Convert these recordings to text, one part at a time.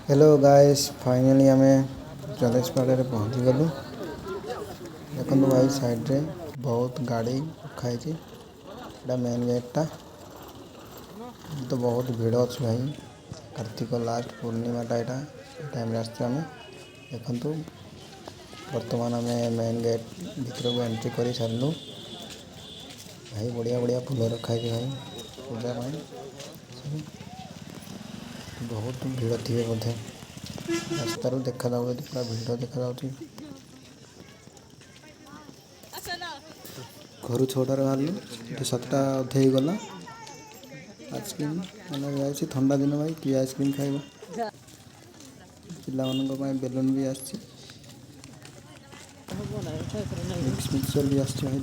Hello guys, finally आम जलेशपाड़े पहुँची गलु। देखो भाई साइड रे बहुत गाड़ी रखाई। एटा मेन गेटा तो बहुत भीड़ अच्छे भाई। कार्तिक लास्ट पूर्णिमाटा यहाँ टाइम आम देखु। बर्तमान आम मेन गेट भर को एंट्री कर सारू। भाई बढ़िया बढ़िया फूल रखाई भाई पूजा बहुत भीड़ थे बोधे। रास्तार देखा पूरा भीड़ देखा। घर 6टार बाहर 7टा अधे गला। आइसक्रीम मैंने ठंडा दिन भाई किए आइसक्रीम खाइबा। पिला बेलून भी आसी मिक्सचर भी आसी भाई।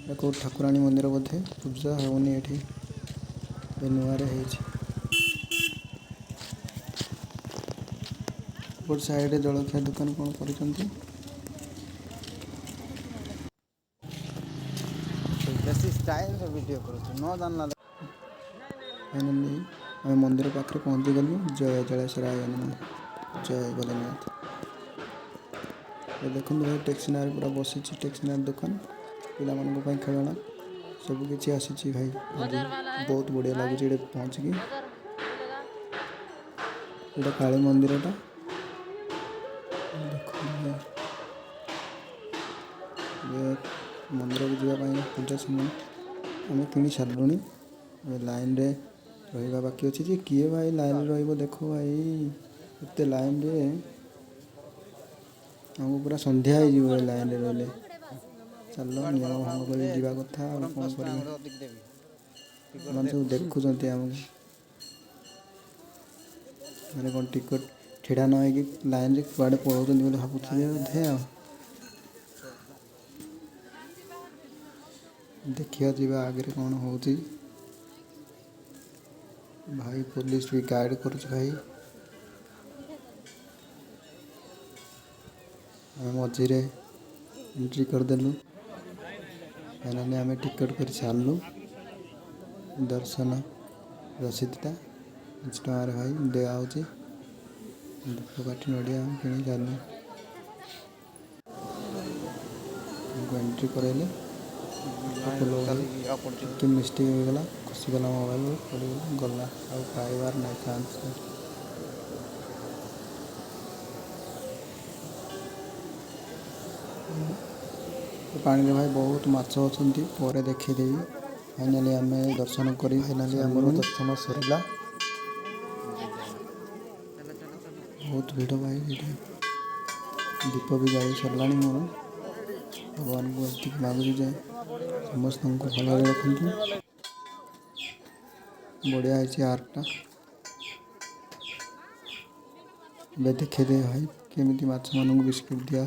देखो ठाकुराणी मंदिर बोधे पूजा होनी ये नुआर हो साइड जलखिया दुकान कौन कर फाइनाली आम मंदिर पाखे पहुँची गलु। जय जलेश्वराय हनुमान जय भोलेनाथ। देखो भाई टेक्सनारी पूरा बसी टेक्सनारी दुकान पिला खेलना सबकि आसी भाई। बहुत बढ़िया लगुच ये पहुँच की। ये काली मंदिरटा देखो ये मंदिर को जावाई पूजा सामान आम कि सारू। लाइन रे रहा बाकी अच्छे किए भाई लाइन रे देखो भाई एत लाइन रे हमको पूरा संध्या हो लाइन रे रही। चल नियम भंग कर जावा कथा कौन कर सब देखुं आमको मैंने कौन टिकट ठेड़ा न हो लाइन रे कुआड़े पलाऊँ भावुथे बोधे। देखिए जावा आगे कौन हो भाई। पुलिस भी गाइड कर भाई। मझे एंट्री करदेलु। फाइनाली आम टिकट कर सारू। दर्शन रसीदटा 5 टकर भाई दिखाई धूपकाठी नड़िया कि सारू। एंट्री कराइले कि मिस्टेक होगला खसीगला मोबाइल पड़गला गला आ पाइबार ना चांस। पानी में भाई बहुत माछ अच्छा पर देखीदेवी। फाइनाली आम दर्शन कर फाइनाली आम दर्शन सरला। बहुत भीड़ भाई दीप भी जाई सरला मोर। भगवान को एति मांगुची जाए समस्त को भल रखु। बढ़िया है आर्टटा देखे दे भाई केमी माछ मान बिस्कुट दिया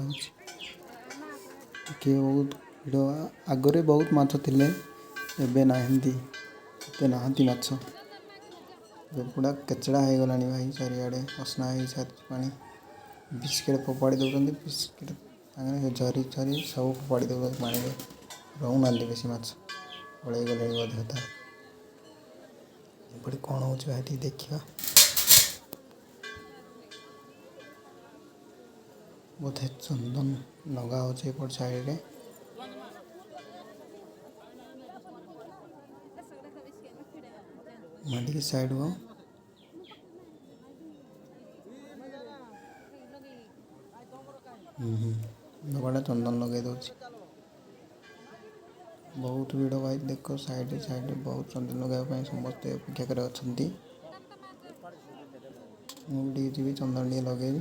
कि बहुत भीड़ आगरे बहुत माछ थे एबे नाहंती नहांती माछ पूरा केचड़ा हो गला भाई। चारिआडे असना हो सारी पानी बिस्किट फोपाड़ी दौरान बिस्किट झरी झरी सब फोपाड़ी दौरान पानी में रोना बेसी माछ पड़े गले बोधे था। ये कौन हो भाई देखा बोधे चंदन लगा हो साइड रे। मंडी की साइड वो लोगटा चंदन लगे दौर। बहुत भीड़ भाई देख साइड साइड बहुत चंदन लगाई समस्ते अपेक्षा कर अच्छा। मुझे जी चंदन टे लगे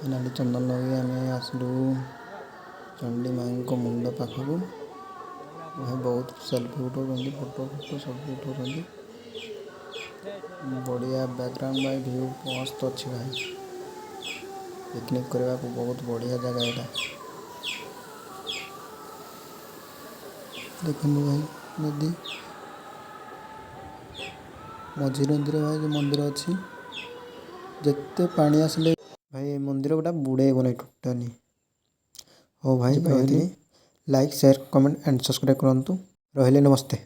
नाली चंदन लगे आम आसलु चंडी माई को मुंड पाखक भाई। बहुत सेल्फी उठाऊँ फोटो फोटो सब उठाऊँ बढ़िया बैकग्राउंड भाई व्यू मस्त अच्छी भाई। पिकनिक करने को बहुत बढ़िया जगह यहाँ देखो भाई नदी ମଝିରେ ଭାଇ ଯେଉଁ ମନ୍ଦିର ଅଛି ଯେତେ ପାଣି ଆସିଲେ ଭାଇ ଏ ମନ୍ଦିର ଗୁଡ଼ା ବୁଡ଼େଇବ ନାହିଁ ଟୋଟାଲି। ହଉ ଭାଇ ରହିଲି। Like share comment and subscribe କରନ୍ତୁ। ରହିଲି, ନମସ୍ତେ।